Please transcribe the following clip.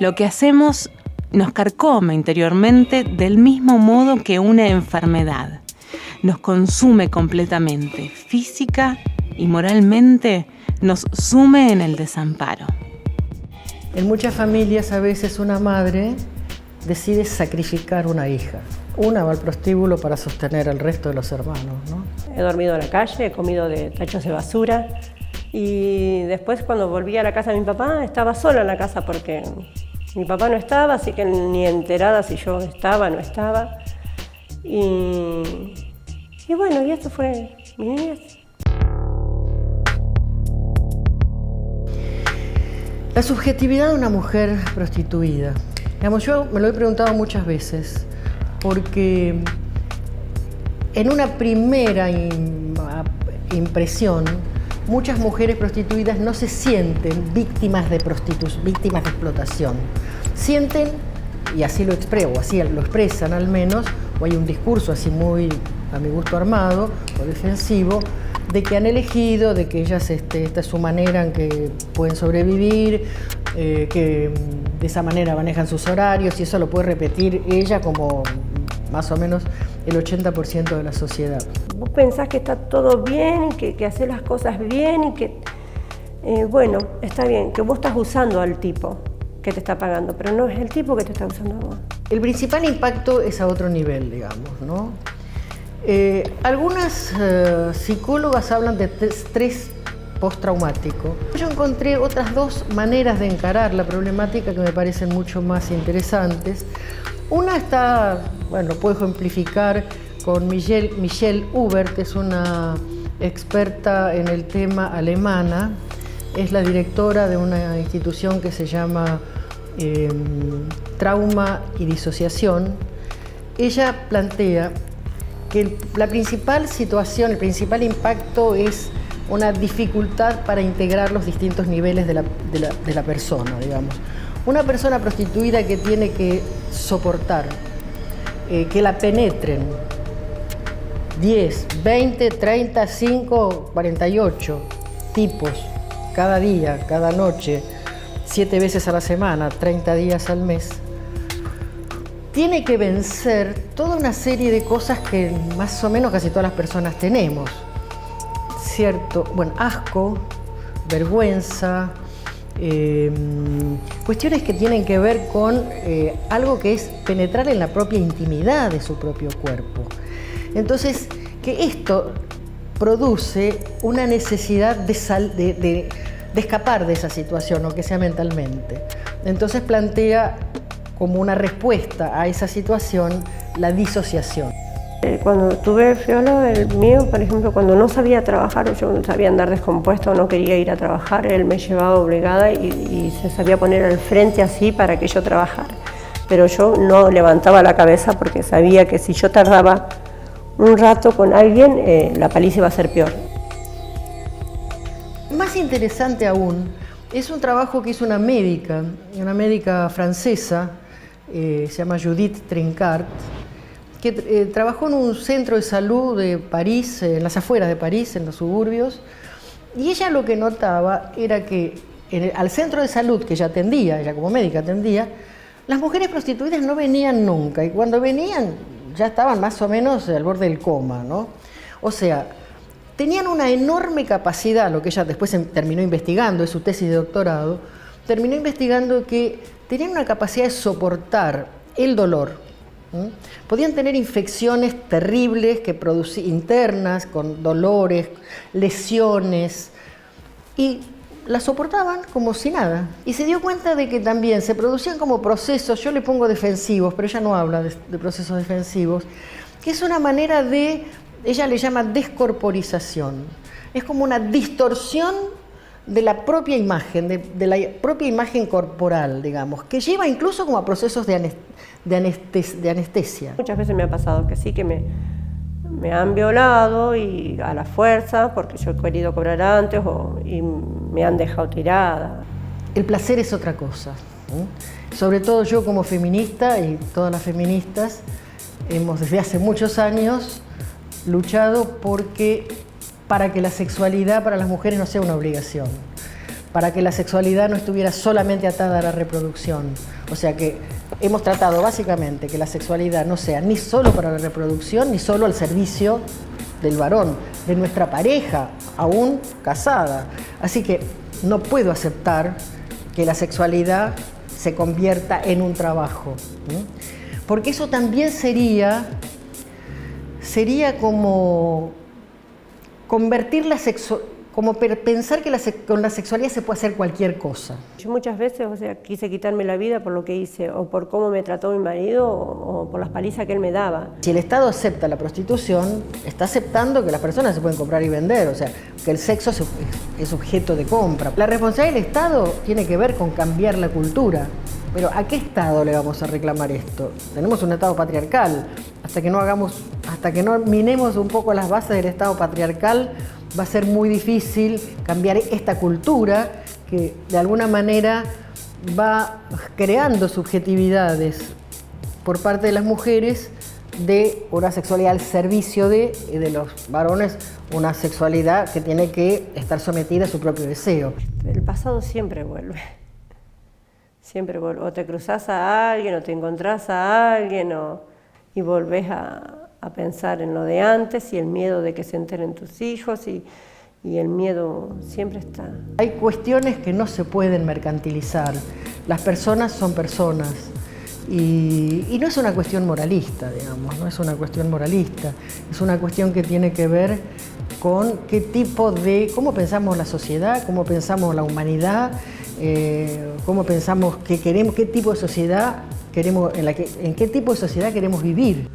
Lo que hacemos nos carcome interiormente del mismo modo que una enfermedad. Nos consume completamente, física y moralmente nos sume en el desamparo. En muchas familias a veces una madre decide sacrificar una hija. Una va al prostíbulo para sostener al resto de los hermanos, ¿no? He dormido en la calle, he comido de tachos de basura y después cuando volví a la casa de mi papá estaba sola en la casa porque mi papá no estaba, así que ni enterada si yo estaba o no estaba. Y bueno, y esto fue mi niñez. La subjetividad de una mujer prostituida. Digamos, yo me lo he preguntado muchas veces, porque en una primera impresión, muchas mujeres prostituidas no se sienten víctimas de víctimas de explotación. Sienten, y así lo expresan al menos, o hay un discurso así muy, a mi gusto, armado o defensivo, de que han elegido, de que ellas, esta es su manera en que pueden sobrevivir, que de esa manera manejan sus horarios, y eso lo puede repetir ella como más o menos el 80% de la sociedad. Vos pensás que está todo bien, que haces las cosas bien y que, bueno, está bien, que vos estás usando al tipo que te está pagando, pero no es el tipo que te está usando a vos. El principal impacto es a otro nivel, digamos, ¿no? Algunas psicólogas hablan de estrés postraumático. Yo encontré otras dos maneras de encarar la problemática que me parecen mucho más interesantes. Una está, bueno, lo puedo ejemplificar con Michelle Hubert, que es una experta en el tema alemana. Es la directora de una institución que se llama Trauma y Disociación. Ella plantea que la principal situación, el principal impacto es una dificultad para integrar los distintos niveles de la persona, digamos. Una persona prostituida que tiene que soportar que la penetren 10, 20, 30, 5, 48 tipos cada día, cada noche, 7 veces a la semana, 30 días al mes, tiene que vencer toda una serie de cosas que más o menos casi todas las personas tenemos, ¿cierto? Bueno, asco, vergüenza, cuestiones que tienen que ver con algo que es penetrar en la propia intimidad de su propio cuerpo. Entonces, que esto produce una necesidad de escapar de esa situación, aunque sea mentalmente. Entonces plantea como una respuesta a esa situación la disociación. Cuando tuve Fiolo, el mío, por ejemplo, cuando no sabía trabajar, yo no sabía andar descompuesto, no quería ir a trabajar, él me llevaba obligada y se sabía poner al frente así para que yo trabajara. Pero yo no levantaba la cabeza porque sabía que si yo tardaba un rato con alguien, la paliza iba a ser peor. Más interesante aún, es un trabajo que hizo una médica francesa, se llama Judith Trincart, que trabajó en un centro de salud de París, en las afueras de París, en los suburbios, y ella lo que notaba era que al centro de salud que ella atendía, ella como médica atendía, las mujeres prostituidas no venían nunca, y cuando venían ya estaban más o menos al borde del coma, ¿no? O sea, tenían una enorme capacidad, lo que ella después terminó investigando, es su tesis de doctorado, terminó investigando que tenían una capacidad de soportar el dolor. Podían tener infecciones terribles internas, con dolores, lesiones, y las soportaban como si nada. Y se dio cuenta de que también se producían como procesos, yo le pongo defensivos, pero ella no habla de procesos defensivos, que es una manera de, ella le llama descorporización. Es como una distorsión de la propia imagen, de la propia imagen corporal, digamos, que lleva incluso como a procesos de anestesia. Muchas veces me ha pasado que sí, que me han violado y a la fuerza, porque yo he querido cobrar antes y me han dejado tirada. El placer es otra cosa, ¿eh? Sobre todo yo como feminista y todas las feministas hemos desde hace muchos años luchado para que la sexualidad para las mujeres no sea una obligación. para que la sexualidad no estuviera solamente atada a la reproducción. O sea que hemos tratado básicamente que la sexualidad no sea ni solo para la reproducción, ni solo al servicio del varón, de nuestra pareja, aún casada. Así que no puedo aceptar que la sexualidad se convierta en un trabajo, ¿sí? Porque eso también sería como convertir como pensar que con la sexualidad se puede hacer cualquier cosa. Yo muchas veces, quise quitarme la vida por lo que hice, o por cómo me trató mi marido, o por las palizas que él me daba. Si el Estado acepta la prostitución, está aceptando que las personas se pueden comprar y vender, o sea, que el sexo es objeto de compra. La responsabilidad del Estado tiene que ver con cambiar la cultura. Pero ¿a qué Estado le vamos a reclamar esto? Tenemos un Estado patriarcal. Hasta que no minemos un poco las bases del Estado patriarcal, va a ser muy difícil cambiar esta cultura que de alguna manera va creando subjetividades por parte de las mujeres de una sexualidad al servicio de los varones, una sexualidad que tiene que estar sometida a su propio deseo. El pasado siempre vuelve. Siempre vuelve. O te cruzás a alguien, o te encontrás a alguien, y volvés a pensar en lo de antes, y el miedo de que se enteren tus hijos, y el miedo siempre está. Hay cuestiones que no se pueden mercantilizar. Las personas son personas. Y no es una cuestión moralista, digamos, no es una cuestión moralista. Es una cuestión que tiene que ver con cómo pensamos la sociedad, cómo pensamos la humanidad, cómo pensamos que queremos, qué tipo de sociedad queremos, en qué tipo de sociedad queremos vivir.